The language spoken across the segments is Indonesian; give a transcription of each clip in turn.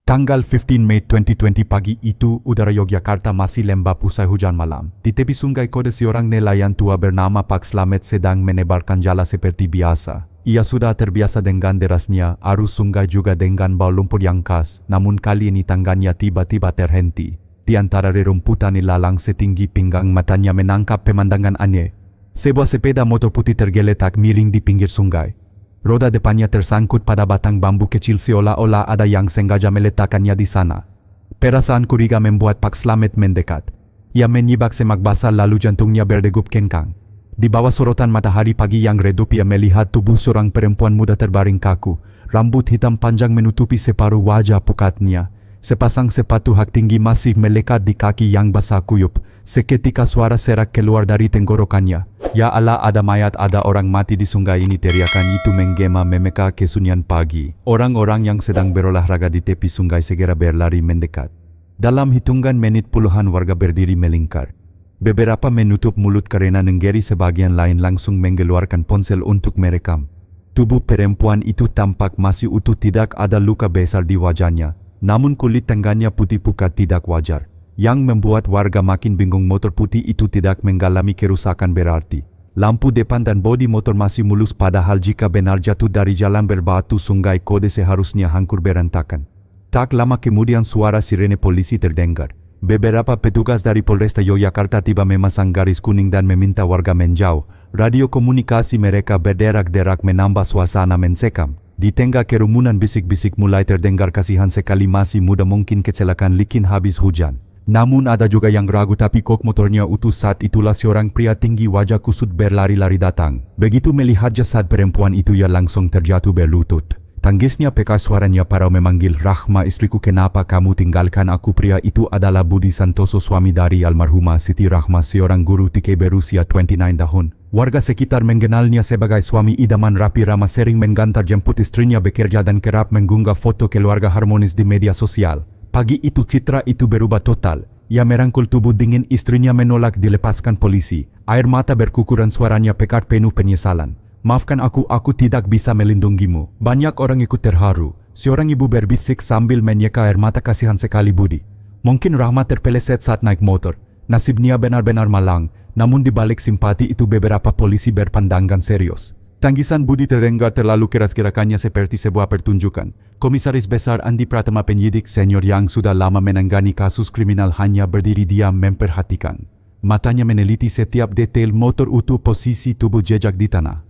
Tanggal 15 Mei 2020 pagi itu, udara Yogyakarta masih lembab usai hujan malam. Di tepi sungai Kode seorang nelayan tua bernama Pak Slamet sedang menebarkan jala seperti biasa. Ia sudah terbiasa dengan derasnya arus sungai juga dengan bau lumpur yang khas, namun kali ini tangannya tiba-tiba terhenti. Di antara rerumputan ilalang setinggi pinggang matanya menangkap pemandangan aneh. Sebuah sepeda motor putih tergeletak miring di pinggir sungai. Roda depannya tersangkut pada batang bambu kecil seolah-olah ada yang sengaja meletakkannya di sana. Perasaan curiga membuat Pak Slamet mendekat. Ia menyibak semak basah lalu jantungnya berdegup kencang. Di bawah sorotan matahari pagi yang redup ia melihat tubuh seorang perempuan muda terbaring kaku. Rambut hitam panjang menutupi separuh wajah pukatnya. Sepasang sepatu hak tinggi masih melekat di kaki yang basah kuyup. Seketika suara serak keluar dari tenggorokannya. Ya Allah, ada mayat, ada orang mati di sungai ini, teriakan itu menggema memeka kesunyian pagi. Orang-orang yang sedang berolahraga di tepi sungai segera berlari mendekat. Dalam hitungan menit puluhan warga berdiri melingkar. Beberapa menutup mulut karena nenggeri, sebagian lain langsung mengeluarkan ponsel untuk merekam. Tubuh perempuan itu tampak masih utuh, tidak ada luka besar di wajahnya. Namun kulit tangannya putih pucat tidak wajar. Yang membuat warga makin bingung, motor putih itu tidak mengalami kerusakan berarti. Lampu depan dan bodi motor masih mulus, padahal jika benar jatuh dari jalan berbatu sungai Kode seharusnya hancur berantakan. Tak lama kemudian suara sirene polisi terdengar. Beberapa petugas dari Polresta Yogyakarta tiba memasang garis kuning dan meminta warga menjauh. Radio komunikasi mereka berderak-derak menambah suasana mencekam. Di tengah kerumunan bisik-bisik mulai terdengar kasihan sekali, masih muda mungkin kecelakaan licin habis hujan. Namun ada juga yang ragu, tapi kok motornya utuh. Saat itulah seorang pria tinggi wajah kusut berlari-lari datang. Begitu melihat jasad perempuan itu ia langsung terjatuh berlutut. Tangisnya pekas, suaranya parau memanggil, "Rahma, istriku, kenapa kamu tinggalkan aku?" Pria itu adalah Budi Santoso, suami dari almarhumah Siti Rahma, seorang guru TK berusia 29 tahun. Warga sekitar mengenalnya sebagai suami idaman. Rapi Rama sering menggantar jemput istrinya bekerja dan kerap mengunggah foto keluarga harmonis di media sosial. Pagi itu citra itu berubah total. Ia merangkul tubuh dingin istrinya menolak dilepaskan polisi. Air mata berkukuran, suaranya pekat penuh penyesalan. "Maafkan aku tidak bisa melindungimu." Banyak orang ikut terharu. Seorang ibu berbisik sambil menyeka air mata, "Kasihan sekali Budi. Mungkin Rahma terpeleset saat naik motor. Nasibnya benar-benar malang." Namun di balik simpati itu beberapa polisi berpandangan serius. Tangisan Budi terdengar terlalu keras, gerakannya seperti sebuah pertunjukan. Komisaris Besar Andi Pratama, penyidik senior yang sudah lama menangani kasus kriminal, hanya berdiri diam memperhatikan. Matanya meneliti setiap detail motor utuh, posisi tubuh, jejak di tanah.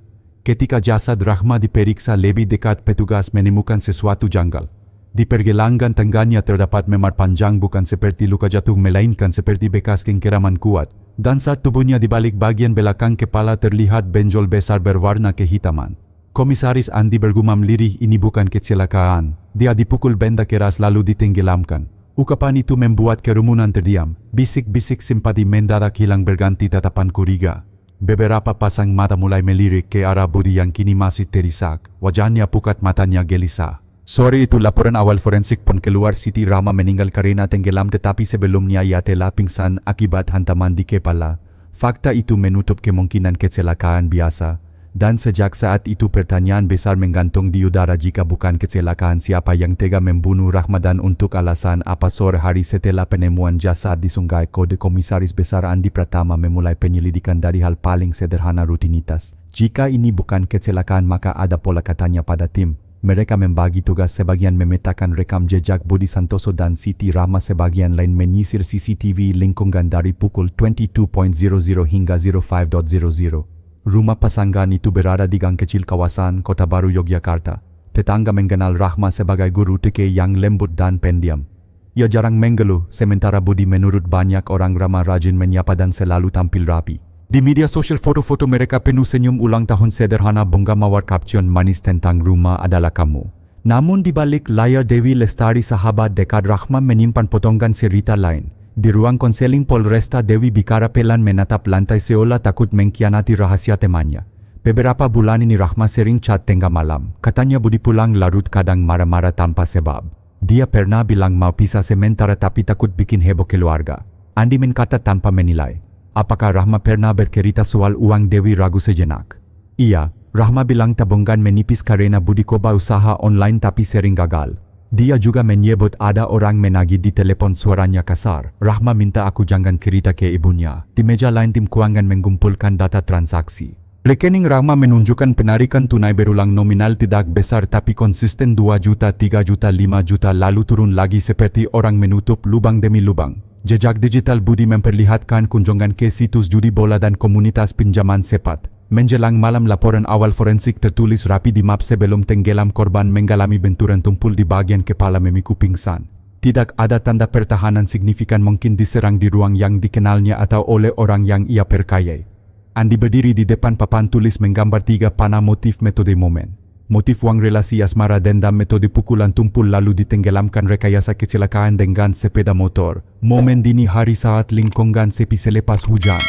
Ketika jasad Rahma diperiksa lebih dekat, petugas menemukan sesuatu janggal. Di pergelangan tangannya terdapat memar panjang, bukan seperti luka jatuh melainkan seperti bekas cengkeraman kuat. Dan saat tubuhnya di balik bagian belakang kepala terlihat benjol besar berwarna kehitaman. Komisaris Andi bergumam lirih, "Ini bukan kecelakaan. Dia dipukul benda keras lalu ditenggelamkan." Ungkapan itu membuat kerumunan terdiam. Bisik-bisik simpati mendadak hilang berganti tatapan curiga. Beberapa pasang mata mulai melirik ke arah Budi yang kini masih terisak. Wajahnya pucat, matanya gelisah. Sore itu laporan awal forensik pun keluar. Siti Rahma meninggal karena tenggelam, tetapi sebelumnya ia telah pingsan akibat hantaman di kepala. Fakta itu menutup kemungkinan kecelakaan biasa. Dan sejak saat itu pertanyaan besar menggantung di udara, jika bukan kecelakaan, siapa yang tega membunuh Rahma dan untuk alasan apa? Sore hari setelah penemuan jasad di sungai Kode, Komisaris Besar Andi Pratama memulai penyelidikan dari hal paling sederhana, rutinitas. Jika ini bukan kecelakaan maka ada pola, katanya pada tim. Mereka membagi tugas, sebagian memetakan rekam jejak Budi Santoso dan Siti Rahma, sebagian lain menyisir CCTV lingkungan dari pukul 22.00 hingga 05.00. Rumah pasangan itu berada di gang kecil kawasan Kota Baru, Yogyakarta. Tetangga mengenal Rahma sebagai guru TK yang lembut dan pendiam. Ia jarang mengeluh, sementara Budi menurut banyak orang ramah, rajin menyapa dan selalu tampil rapi. Di media sosial foto-foto mereka penuh senyum ulang tahun sederhana, bunga mawar, kapsion manis tentang "Rumah adalah kamu". Namun di balik layar, Dewi Lestari, sahabat dekat Rahma, menyimpan potongan cerita lain. Di ruang konseling Polresta, Dewi bicara pelan menatap lantai seolah takut mengkhianati rahasia temannya. Beberapa bulan ini Rahma sering chat tengah malam. Katanya Budi pulang larut, kadang marah-marah tanpa sebab. Dia pernah bilang mau pisah sementara tapi takut bikin heboh keluarga. Andi berkata tanpa menilai. Apakah Rahma pernah bercerita soal uang? Dewi ragu sejenak. Iya, Rahma bilang tabungan menipis karena Budi coba usaha online tapi sering gagal. Dia juga menyebut ada orang menagih di telepon suaranya kasar. Rahma minta aku jangan cerita ke ibunya. Di meja lain tim keuangan mengumpulkan data transaksi. Rekening Rahma menunjukkan penarikan tunai berulang nominal tidak besar tapi konsisten 2 juta, 3 juta, 5 juta lalu turun lagi seperti orang menutup lubang demi lubang. Jejak digital Budi memperlihatkan kunjungan ke situs judi bola dan komunitas pinjaman sepat. Menjelang malam laporan awal forensik tertulis rapi di map sebelum tenggelam korban mengalami benturan tumpul di bagian kepala memicu pingsan. Tidak ada tanda pertahanan signifikan mungkin diserang di ruang yang dikenalnya atau oleh orang yang ia perkayai. Andi berdiri di depan papan tulis menggambar 3 panah motif metode momen. Motif uang relasi asmara dendam metode pukulan tumpul lalu ditenggelamkan rekayasa kecelakaan dengan sepeda motor. Momen dini hari saat lingkungan sepi selepas hujan.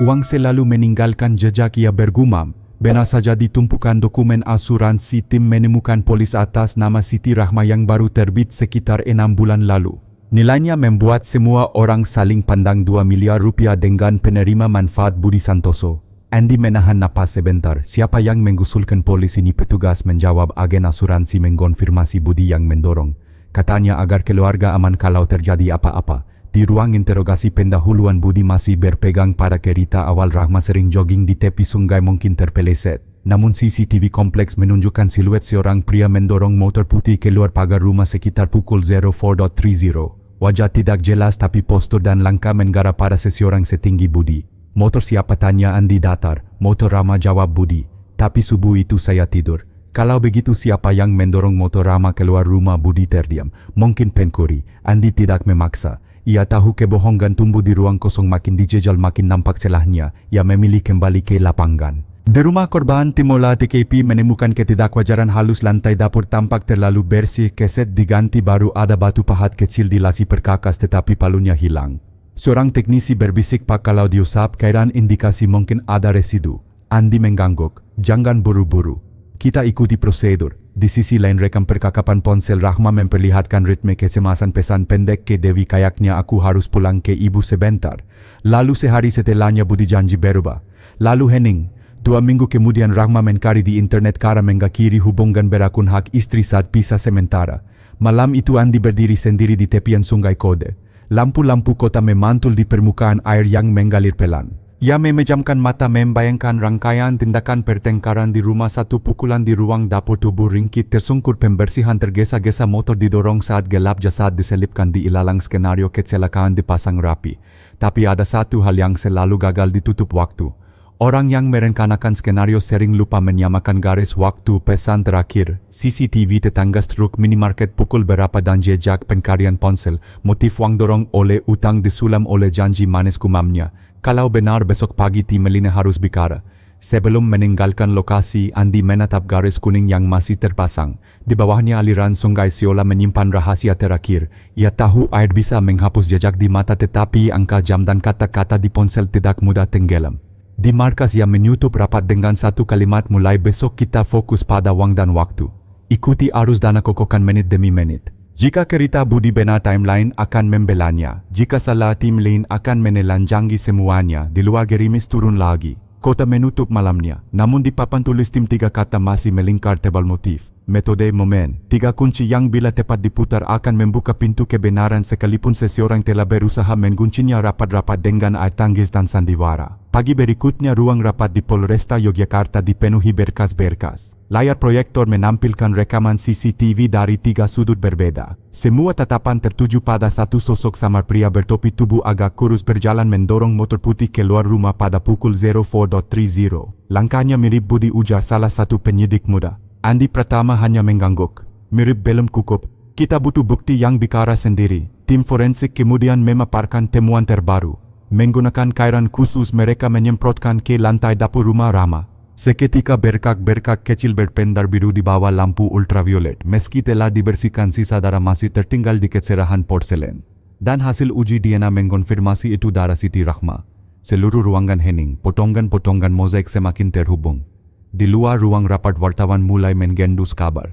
Uang selalu meninggalkan jejak ia bergumam. Benar saja di tumpukan dokumen asuransi tim menemukan polis atas nama Siti Rahma yang baru terbit sekitar 6 bulan lalu. Nilainya membuat semua orang saling pandang 2 miliar rupiah dengan penerima manfaat Budi Santoso. Andi menahan napas sebentar. Siapa yang mengusulkan polis ini? Petugas menjawab agen asuransi mengkonfirmasi Budi yang mendorong. Katanya agar keluarga aman kalau terjadi apa-apa. Di ruang interogasi pendahuluan Budi masih berpegang pada cerita awal Rahma sering jogging di tepi sungai mungkin terpeleset. Namun CCTV kompleks menunjukkan siluet seorang pria mendorong motor putih keluar pagar rumah sekitar pukul 04.30. Wajah tidak jelas tapi postur dan langkah mengarah pada seseorang setinggi Budi. Motor siapa? Tanya Andi datar. Motor Rahma, jawab Budi. Tapi subuh itu saya tidur. Kalau begitu siapa yang mendorong motor Rahma keluar rumah? Budi terdiam. Mungkin pencuri. Andi tidak memaksa. Ia tahu kebohongan tumbuh di ruang kosong, makin dijejal makin nampak celahnya. Ia memilih kembali ke lapangan. Di rumah korban, tim olah TKP menemukan ketidakwajaran halus. Lantai dapur tampak terlalu bersih, keset diganti baru, ada batu pahat kecil di lasi perkakas tetapi palunya hilang. Seorang teknisi berbisik, Pak, kalau diusap cairan indikasi mungkin ada residu. Andi mengangguk, jangan buru-buru. Kita ikuti prosedur. Di sisi lain rekam percakapan ponsel Rahma memperlihatkan ritme kecemasan pesan pendek ke Dewi kayaknya aku harus pulang ke ibu sebentar. Lalu sehari setelahnya Budi janji berubah. Lalu hening. 2 minggu kemudian Rahma mencari di internet cara mengakhiri hubungan berakun hak istri saat pisah sementara. Malam itu Andi berdiri sendiri di tepian sungai Kode. Lampu-lampu kota memantul di permukaan air yang mengalir pelan. Ia memejamkan mata membayangkan rangkaian tindakan pertengkaran di rumah. Satu pukulan di ruang dapur, tubuh ringkih tersungkur, pembersihan tergesa-gesa, motor didorong saat gelap, jasad diselipkan di ilalang, skenario kecelakaan dipasang rapi. Tapi ada satu hal yang selalu gagal ditutup waktu. Orang yang merencanakan skenario sering lupa menyamakan garis waktu. Pesan terakhir, CCTV tetangga truk minimarket pukul berapa dan jejak pencarian ponsel. Motif uang dorong oleh utang disulam oleh janji manis gumamnya. Kalau benar besok pagi tim Melina harus bicara. Sebelum meninggalkan lokasi, Andi menatap garis kuning yang masih terpasang. Di bawahnya aliran sungai Siola menyimpan rahasia terakhir. Ia tahu air bisa menghapus jejak di mata tetapi angka jam dan kata-kata di ponsel tidak mudah tenggelam. Di markas ia menutup rapat dengan satu kalimat, mulai besok kita fokus pada uang dan waktu. Ikuti arus dana kokokan menit demi menit. Jika cerita Budi benar, timeline akan membelanya. Jika salah, tim lain akan menelanjangi semuanya. Di luar gerimis turun lagi. Kota menutup malamnya. Namun di papan tulis tim 3 kata masih melingkar tebal: motif, metode, momen. 3 kunci yang bila tepat diputar akan membuka pintu kebenaran sekalipun seseorang telah berusaha menguncinya rapat-rapat dengan air tangis dan sandiwara. Pagi berikutnya ruang rapat di Polresta Yogyakarta dipenuhi berkas-berkas. Layar proyektor menampilkan rekaman CCTV dari 3 sudut berbeda. Semua tatapan tertuju pada satu sosok samar pria bertopi, tubuh agak kurus, berjalan mendorong motor putih keluar rumah pada pukul 04.30. Langkahnya mirip Budi, ujar salah satu penyidik muda. Andi pertama hanya mengangguk. Mirip, belum cukup. Kita butuh bukti yang bicara sendiri. Tim forensik kemudian memaparkan temuan terbaru. Menggunakan cairan khusus mereka menyemprotkan ke lantai dapur rumah Rahma. Seketika berkak-berkak kecil berpendar biru di bawah lampu ultraviolet. Meski telah dibersihkan, sisa darah masih tertinggal di kecerahan porselen. Dan hasil uji DNA mengkonfirmasi itu darah Siti Rahma. Seluruh ruangan hening, potongan-potongan mozaik semakin terhubung. Di luar ruang rapat wartawan mulai menggendus kabar.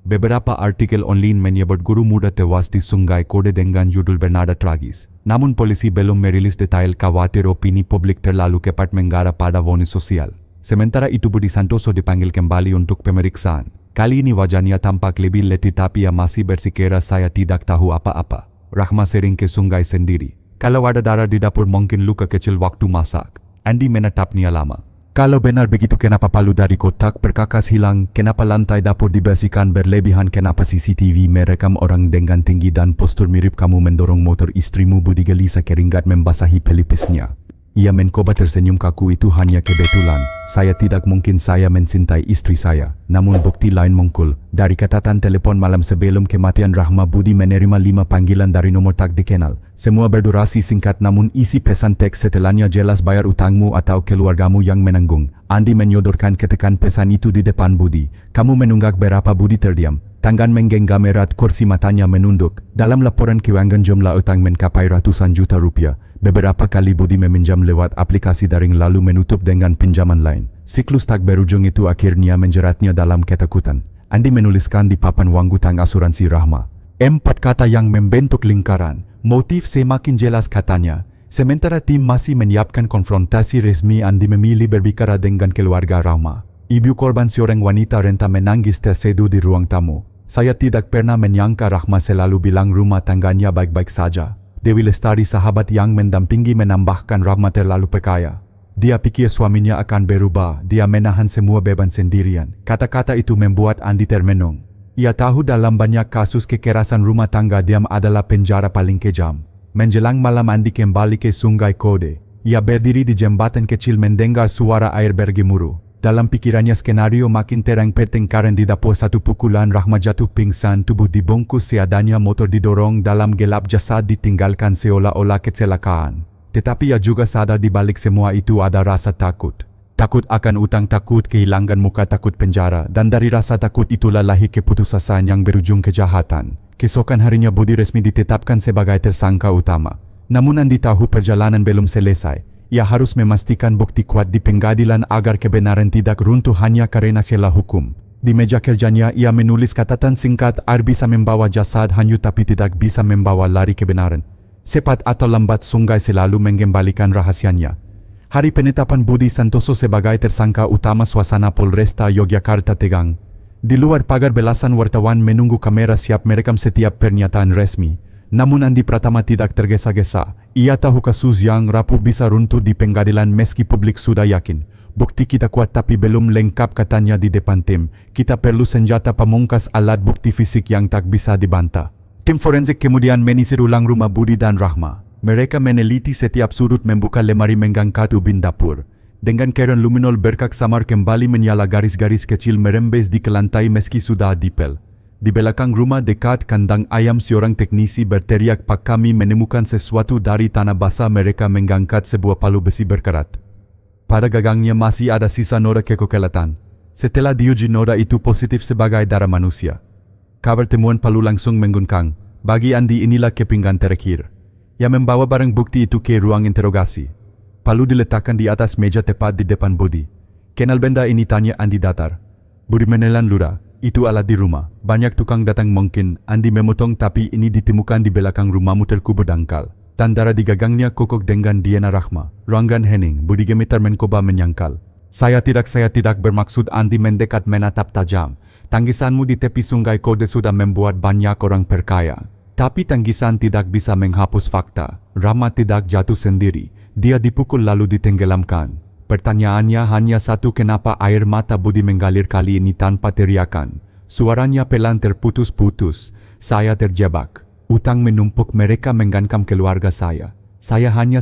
Beberapa artikel online menyebut guru muda tewas di Sungai Kode dengan judul bernada tragis. Namun polisi belum merilis detail, khawatir opini publik terlalu cepat mengarah pada vonis sosial. Sementara itu Budi Santoso dipanggil kembali untuk pemeriksaan. Kali ini wajahnya tampak lebih letih tapi ia masih bersikeras saya tidak tahu apa-apa. Rahma sering ke sungai sendiri. Kalau ada darah di dapur mungkin luka kecil waktu masak. Andi menatapnya lama. Kalau benar begitu kenapa palu dari kotak perkakas hilang, kenapa lantai dapur dibersihkan berlebihan, kenapa CCTV merekam orang dengan tinggi dan postur mirip kamu mendorong motor istrimu. Budi gelisah keringat membasahi pelipisnya. Ia mencoba tersenyum kaku, itu hanya kebetulan. Saya tidak mungkin saya mencintai istri saya. Namun bukti lain muncul. Dari catatan telepon malam sebelum kematian Rahma, Budi menerima 5 panggilan dari nomor tak dikenal. Semua berdurasi singkat namun isi pesan teks setelahnya jelas, bayar utangmu atau keluargamu yang menanggung. Andi menyodorkan ketekan pesan itu di depan Budi. Kamu menunggak berapa? Budi terdiam. Tangan menggenggam erat, kursi matanya menunduk. Dalam laporan keuangan jumlah utang mencapai ratusan juta rupiah. Beberapa kali Budi meminjam lewat aplikasi daring lalu menutup dengan pinjaman lain. Siklus tak berujung itu akhirnya menjeratnya dalam ketakutan. Andi menuliskan di papan uang hutang asuransi Rahma 4 kata yang membentuk lingkaran. Motif semakin jelas katanya. Sementara tim masih menyiapkan konfrontasi resmi, Andi memilih berbicara dengan keluarga Rahma. Ibu korban, seorang wanita renta, menangis terseduh di ruang tamu. Saya tidak pernah menyangka Rahma selalu bilang rumah tangganya baik-baik saja. Dewi Lestari, sahabat yang mendampingi, menambahkan Rahma terlalu perkaya. Dia pikir suaminya akan berubah, dia menahan semua beban sendirian. Kata-kata itu membuat Andi termenung. Ia tahu dalam banyak kasus kekerasan rumah tangga diam adalah penjara paling kejam. Menjelang malam Andi kembali ke Sungai Kode. Ia berdiri di jembatan kecil mendengar suara air bergemuruh. Dalam pikirannya skenario makin terang. Pertengkaran di dapur, satu pukulan, Rahma jatuh pingsan, tubuh dibungkus seadanya, motor didorong dalam gelap, jasad ditinggalkan seolah-olah kecelakaan. Tetapi ia juga sadar di balik semua itu ada rasa takut. Takut akan utang, takut kehilangan muka, takut penjara. Dan dari rasa takut itulah lahir keputusasaan yang berujung kejahatan. Keesokan harinya Budi resmi ditetapkan sebagai tersangka utama. Namun Andi tahu perjalanan belum selesai. Ia harus memastikan bukti kuat di pengadilan agar kebenaran tidak runtuh hanya karena celah hukum. Di meja kerjanya ia menulis catatan singkat, air bisa membawa jasad hanyut tapi tidak bisa membawa lari kebenaran. Cepat atau lambat sungai selalu mengembalikan rahasianya. Hari penetapan Budi Santoso sebagai tersangka utama, suasana Polresta Yogyakarta tegang. Di luar pagar belasan wartawan menunggu kamera siap merekam setiap pernyataan resmi. Namun Andi Pratama tidak tergesa-gesa. Ia tahu kasus yang rapuh bisa runtuh di pengadilan meski publik sudah yakin. Bukti kita kuat tapi belum lengkap, katanya di depan tim. Kita perlu senjata pamungkas, alat bukti fisik yang tak bisa dibantah. Tim forensik kemudian menyisir ulang rumah Budi dan Rahma. Mereka meneliti setiap sudut, membuka lemari, mengangkat ubin dapur. Dengan keren luminol berkak samar kembali menyala, garis-garis kecil merembes di lantai meski sudah dipel. Di belakang rumah dekat kandang ayam, seorang teknisi berteriak, "Pak, kami menemukan sesuatu." Dari tanah basah mereka mengangkat sebuah palu besi berkarat. Pada gagangnya masih ada sisa noda kekokelatan. Setelah diuji, noda itu positif sebagai darah manusia. Kabar temuan palu langsung mengguncang. Bagi Andi inilah kepingan terakhir. Ia membawa barang bukti itu ke ruang interogasi. Palu diletakkan di atas meja tepat di depan Budi. "Kenal benda ini?" tanya Andi datar. Budi menelan ludah. "Itu alat di rumah. Banyak tukang datang mungkin." Andi memotong, "Tapi ini ditemukan di belakang rumahmu, terkubur dangkal." Tandara di gagangnya kokok dengan DNA Rahma. "Ruangan Henning." Budi gemetar mencoba menyangkal. Saya tidak bermaksud." Andi mendekat menatap tajam. "Tangisanmu di tepi Sungai Kode sudah membuat banyak orang perkaya. Tapi tangisan tidak bisa menghapus fakta. Rahma tidak jatuh sendiri. Dia dipukul lalu ditenggelamkan." Pertanyaannya hanya satu, kenapa air mata Budi mengalir kali ini tanpa teriakan. Suaranya pelan terputus-putus. "Saya terjebak. Utang menumpuk, mereka menggancam keluarga saya. Saya hanya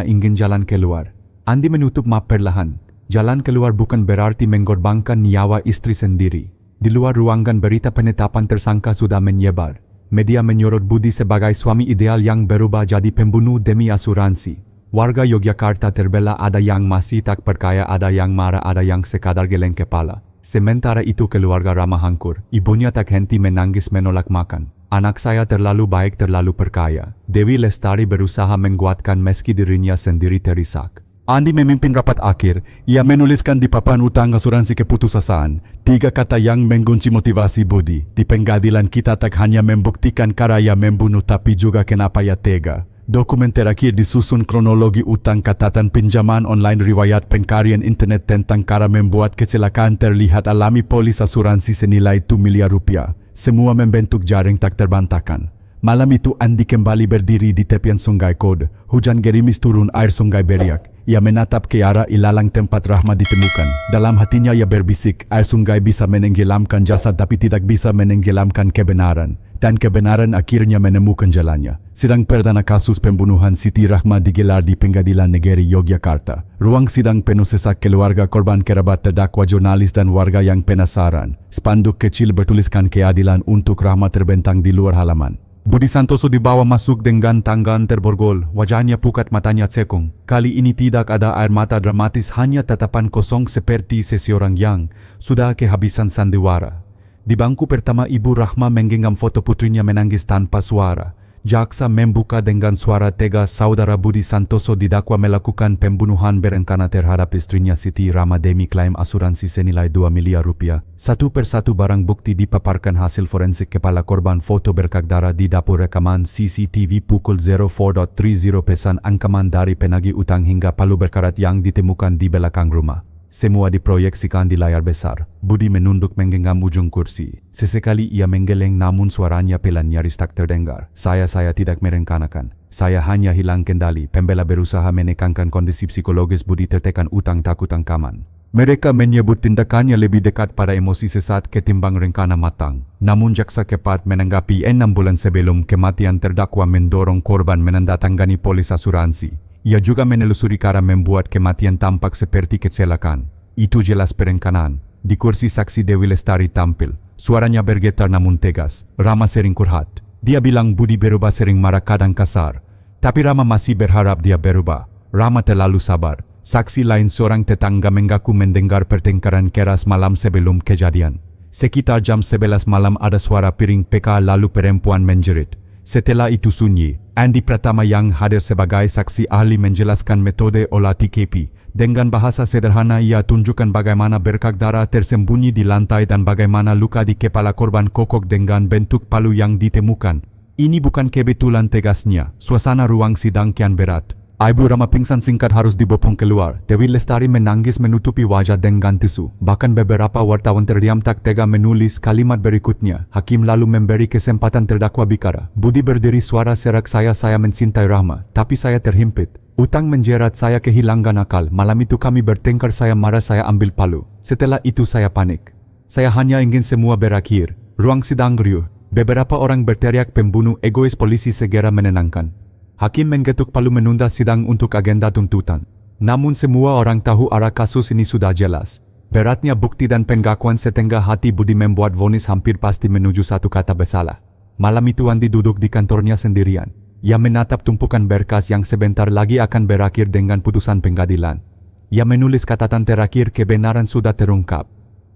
ingin jalan keluar." Andi menutup map perlahan. Jalan keluar bukan berarti mengorbankan nyawa istri sendiri. Di luar ruangan berita penetapan tersangka sudah menyebar. Media menyorot Budi sebagai suami ideal yang berubah jadi pembunuh demi asuransi. Warga Yogyakarta terbelah, ada yang masih tak percaya, ada yang marah, ada yang sekadar geleng kepala. Sementara itu keluarga Rahma hancur. Ibunya tak henti menangis menolak makan. "Anak saya terlalu baik, terlalu perkaya." Dewi Lestari berusaha menguatkan meski dirinya sendiri terisak. Andi memimpin rapat akhir. Ia menuliskan di papan utang asuransi keputusasaan 3 kata yang mengunci motivasi Budi. "Di pengadilan kita tak hanya membuktikan karya membunuh tapi juga kenapa ia tega." Dokumen terakhir disusun kronologi utang catatan pinjaman online riwayat pencarian internet tentang cara membuat kecelakaan terlihat alami polis asuransi senilai 2 miliar rupiah. Semua membentuk jaring tak terbantahkan. Malam itu Andi kembali berdiri di tepian sungai Kode. Hujan gerimis turun, air sungai beriak. Ia menatap ke arah ilalang tempat Rahma ditemukan. Dalam hatinya ia berbisik, air sungai bisa menenggelamkan jasad tapi tidak bisa menenggelamkan kebenaran. Dan kebenaran akhirnya menemukan jalannya. Sidang perdana kasus pembunuhan Siti Rahma digelar di Pengadilan Negeri Yogyakarta. Ruang sidang penuh sesak keluarga korban, kerabat terdakwa, jurnalis dan warga yang penasaran. Spanduk kecil bertuliskan keadilan untuk Rahma terbentang di luar halaman. Budi Santoso dibawa masuk dengan tangan terborgol, wajahnya pucat, matanya cekung. Kali ini tidak ada air mata dramatis, hanya tatapan kosong seperti seseorang yang sudah kehabisan sandiwara. Di bangku pertama Ibu Rahma menggenggam foto putrinya menangis tanpa suara. Jaksa membuka dengan suara tegas, saudara Budi Santoso didakwa melakukan pembunuhan berencana terhadap istrinya Siti Rahma demi klaim asuransi senilai 2 miliar rupiah. Satu persatu barang bukti dipaparkan, hasil forensik kepala korban, foto berkak darah di dapur, rekaman CCTV pukul 04.30, pesan ancaman dari penagih utang hingga palu berkarat yang ditemukan di belakang rumah. Semua diproyeksikan di layar besar. Budi menunduk menggenggam ujung kursi. Sesekali ia menggeleng namun suaranya pelan, nyaris tak terdengar. Saya tidak merencanakan. Saya hanya hilang kendali. Pembela berusaha menekankan kondisi psikologis Budi tertekan, utang takut ancaman. Mereka menyebut tindakannya lebih dekat pada emosi sesat ketimbang rencana matang. Namun jaksa cepat menanggapi. 6 bulan sebelum kematian terdakwa mendorong korban menandatangani polis asuransi. Ia juga menelusuri cara membuat kematian tampak seperti kecelakaan. Itu jelas perencanaan. Di kursi saksi Dewi Lestari tampil. Suaranya bergetar namun tegas. Rahma sering curhat. Dia bilang Budi berubah, sering marah, kadang kasar. Tapi Rahma masih berharap dia berubah. Rahma terlalu sabar. Saksi lain, seorang tetangga, mengaku mendengar pertengkaran keras malam sebelum kejadian. Sekitar jam 11 malam ada suara piring peka, lalu perempuan menjerit. Setelah itu sunyi. Andi Pratama yang hadir sebagai saksi ahli menjelaskan metode olah TKP. Dengan bahasa sederhana ia tunjukkan bagaimana berkak darah tersembunyi di lantai dan bagaimana luka di kepala korban kokok dengan bentuk palu yang ditemukan. Ini bukan kebetulan, tegasnya. Suasana ruang sidang kian berat. Ibu Rahma pingsan singkat, harus dibopong keluar. Dewi Lestari menangis menutupi wajah dengan tisu. Bahkan beberapa wartawan terdiam tak tega menulis kalimat berikutnya. Hakim lalu memberi kesempatan terdakwa bicara. Budi berdiri, suara serak, saya mencintai Rahma, tapi saya terhimpit. Utang menjerat saya, kehilangan akal. Malam itu kami bertengkar, saya marah, saya ambil palu. Setelah itu saya panik. Saya hanya ingin semua berakhir. Ruang sidang riuh. Beberapa orang berteriak pembunuh, egois, polisi segera menenangkan. Hakim menggetuk palu menunda sidang untuk agenda tuntutan. Namun semua orang tahu arah kasus ini sudah jelas. Beratnya bukti dan pengakuan setengah hati Budi membuat vonis hampir pasti menuju satu kata, bersalah. Malam itu Andi duduk di kantornya sendirian. Ia menatap tumpukan berkas yang sebentar lagi akan berakhir dengan putusan pengadilan. Ia menulis catatan terakhir, kebenaran sudah terungkap.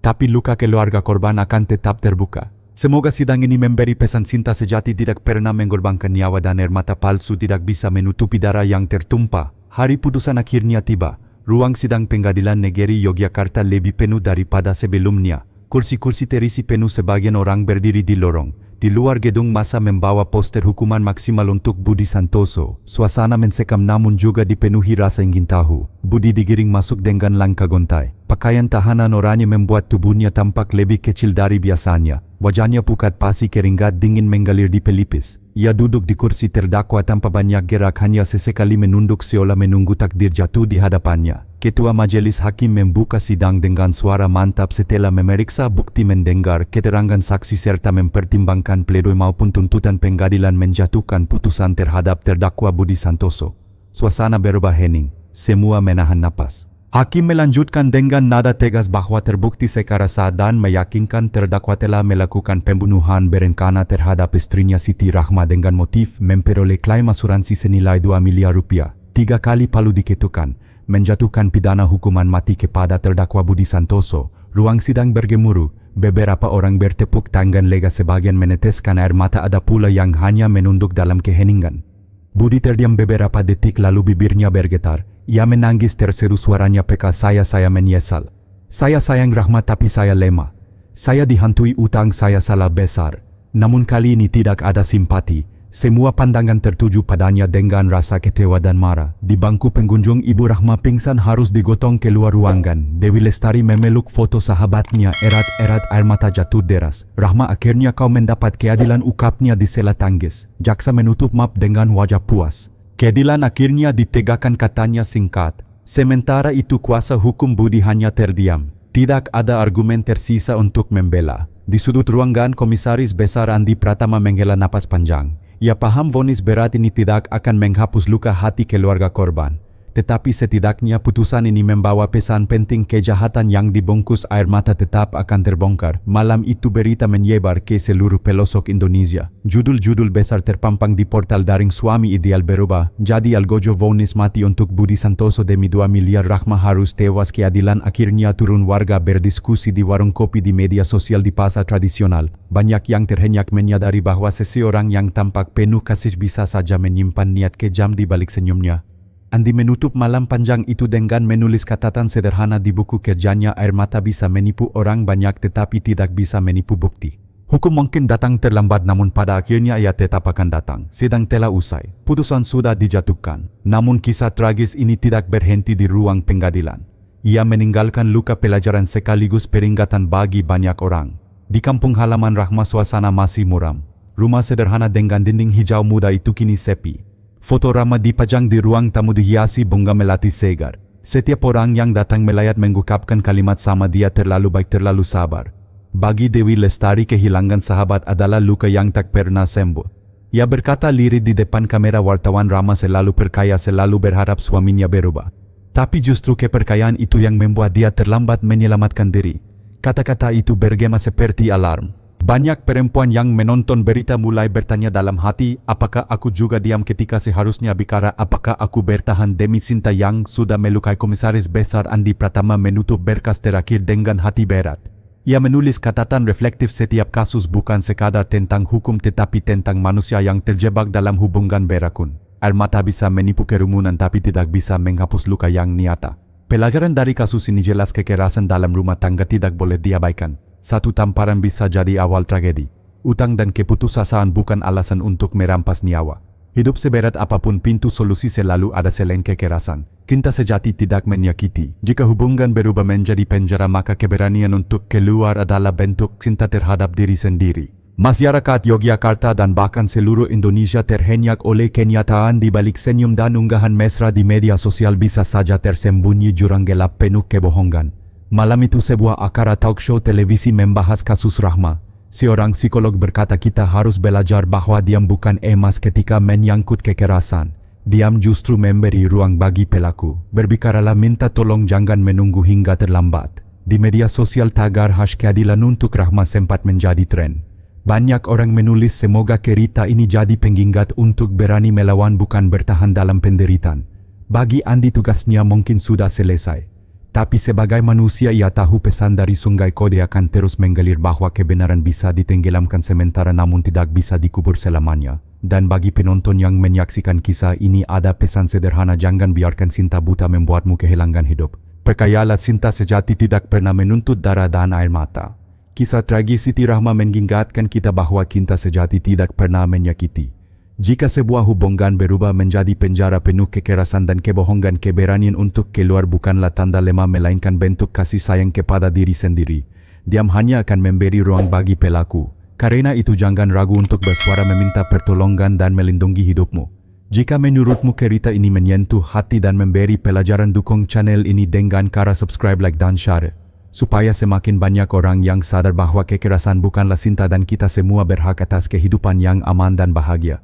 Tapi luka keluarga korban akan tetap terbuka. Semoga sidang ini memberi pesan cinta sejati, tidak pernah mengorbankan nyawa dan air mata palsu tidak bisa menutupi darah yang tertumpah. Hari putusan akhirnya tiba. Ruang sidang Pengadilan Negeri Yogyakarta lebih penuh daripada sebelumnya. Kursi-kursi terisi penuh, sebagian orang berdiri di lorong. Di luar gedung masa membawa poster hukuman maksimal untuk Budi Santoso. Suasana mencekam namun juga dipenuhi rasa ingin tahu. Budi digiring masuk dengan langkah gontai. Pakaian tahanan oranye membuat tubuhnya tampak lebih kecil dari biasanya. Wajahnya pucat, pasi keringat dingin mengalir di pelipis. Ia duduk di kursi terdakwa tanpa banyak gerak, hanya sesekali menunduk seolah menunggu takdir jatuh di hadapannya. Ketua Majelis Hakim membuka sidang dengan suara mantap setelah memeriksa bukti, mendengar keterangan saksi serta mempertimbangkan pledoi maupun tuntutan. Pengadilan menjatuhkan putusan terhadap terdakwa Budi Santoso. Suasana berubah hening. Semua menahan napas. Hakim melanjutkan dengan nada tegas bahwa terbukti secara sah dan meyakinkan terdakwa telah melakukan pembunuhan berencana terhadap istrinya Siti Rahma dengan motif memperoleh klaim asuransi senilai 2 miliar rupiah. 3 kali palu diketukkan, menjatuhkan pidana hukuman mati kepada terdakwa Budi Santoso. Ruang sidang bergemuruh. Beberapa orang bertepuk tangan lega, sebagian meneteskan air mata, ada pula yang hanya menunduk dalam keheningan. Budi terdiam beberapa detik lalu bibirnya bergetar. Ia menangis terseru, suaranya peka, saya menyesal. Saya sayang Rahma tapi saya lemah. Saya dihantui utang, saya salah besar. Namun kali ini tidak ada simpati. Semua pandangan tertuju padanya dengan rasa kecewa dan marah. Di bangku pengunjung, Ibu Rahma pingsan harus digotong keluar ruangan. Dewi Lestari memeluk foto sahabatnya, erat-erat air mata jatuh deras. Rahma, akhirnya kau mendapat keadilan, ukapnya di sela tangis. Jaksa menutup map dengan wajah puas. Keadilan akhirnya ditegakkan, katanya singkat. Sementara itu kuasa hukum Budi hanya terdiam. Tidak ada argumen tersisa untuk membela. Di sudut ruangan, Komisaris Besar Andi Pratama menghela napas panjang. Ia paham vonis berat ini tidak akan menghapus luka hati keluarga korban. Tetapi setidaknya putusan ini membawa pesan penting, kejahatan yang dibungkus air mata tetap akan terbongkar. Malam itu berita menyebar ke seluruh pelosok Indonesia. Judul-judul besar terpampang di portal daring. Suami ideal berubah jadi algojo, vonis mati untuk Budi Santoso demi 2 miliar, Rahma harus tewas, keadilan akhirnya turun. Warga berdiskusi di warung kopi, di media sosial, di pasar tradisional. Banyak yang terhenyak menyadari bahwa seseorang yang tampak penuh kasih bisa saja menyimpan niat kejam di balik senyumnya. Andi menutup malam panjang itu dengan menulis catatan sederhana di buku kerjanya. Air mata bisa menipu orang banyak tetapi tidak bisa menipu bukti. Hukum mungkin datang terlambat, namun pada akhirnya ia tetap akan datang. Sidang telah usai, putusan sudah dijatuhkan. Namun kisah tragis ini tidak berhenti di ruang pengadilan. Ia meninggalkan luka pelajaran sekaligus peringatan bagi banyak orang. Di kampung halaman Rahma suasana masih muram. Rumah sederhana dengan dinding hijau muda itu kini sepi. Foto Rahma dipajang di ruang tamu dihiasi bunga melati segar. Setiap orang yang datang melayat mengungkapkan kalimat sama, dia terlalu baik, terlalu sabar. Bagi Dewi Lestari, kehilangan sahabat adalah luka yang tak pernah sembuh. Ia berkata lirih di depan kamera wartawan, Rahma selalu perkaya, selalu berharap suaminya berubah. Tapi justru keperkayaan itu yang membuat dia terlambat menyelamatkan diri. Kata-kata itu bergema seperti alarm. Banyak perempuan yang menonton berita mulai bertanya dalam hati, apakah aku juga diam ketika seharusnya bicara? Apakah aku bertahan demi cinta yang sudah melukai? Komisaris Besar Andi Pratama menutup berkas terakhir dengan hati berat. Ia menulis catatan reflektif, setiap kasus bukan sekadar tentang hukum tetapi tentang manusia yang terjebak dalam hubungan berakun. Air mata bisa menipu kerumunan tapi tidak bisa menghapus luka yang nyata. Pelajaran dari kasus ini jelas, kekerasan dalam rumah tangga tidak boleh diabaikan. Satu tamparan bisa jadi awal tragedi. Utang dan keputusasaan bukan alasan untuk merampas nyawa. Hidup seberat apapun, pintu solusi selalu ada selain kekerasan. Cinta sejati tidak menyakiti. Jika hubungan berubah menjadi penjara, maka keberanian untuk keluar adalah bentuk cinta terhadap diri sendiri. Masyarakat Yogyakarta dan bahkan seluruh Indonesia terhenyak oleh kenyataan di balik senyum dan unggahan mesra di media sosial bisa saja tersembunyi jurang gelap penuh kebohongan. Malam itu sebuah acara talk show televisi membahas kasus Rahma. Seorang psikolog berkata kita harus belajar bahwa diam bukan emas ketika menyangkut kekerasan. Diam justru memberi ruang bagi pelaku. Berbicaralah, minta tolong, jangan menunggu hingga terlambat. Di media sosial tagar #keadilan untuk Rahma sempat menjadi tren. Banyak orang menulis semoga cerita ini jadi pengingat untuk berani melawan, bukan bertahan dalam penderitaan. Bagi Andi tugasnya mungkin sudah selesai. Tapi sebagai manusia ia tahu pesan dari Sungai Kode akan terus menggalir bahwa kebenaran bisa ditenggelamkan sementara namun tidak bisa dikubur selamanya. Dan bagi penonton yang menyaksikan kisah ini ada pesan sederhana, jangan biarkan cinta buta membuatmu kehilangan hidup. Percayalah, cinta sejati tidak pernah menuntut darah dan air mata. Kisah tragis Siti Rahma mengingatkan kita bahwa cinta sejati tidak pernah menyakiti. Jika sebuah hubungan berubah menjadi penjara penuh kekerasan dan kebohongan, keberanian untuk keluar bukanlah tanda lemah melainkan bentuk kasih sayang kepada diri sendiri. Diam hanya akan memberi ruang bagi pelaku. Karena itu jangan ragu untuk bersuara, meminta pertolongan dan melindungi hidupmu. Jika menurutmu cerita ini menyentuh hati dan memberi pelajaran, dukung channel ini dengan cara subscribe, like dan share. Supaya semakin banyak orang yang sadar bahwa kekerasan bukanlah cinta dan kita semua berhak atas kehidupan yang aman dan bahagia.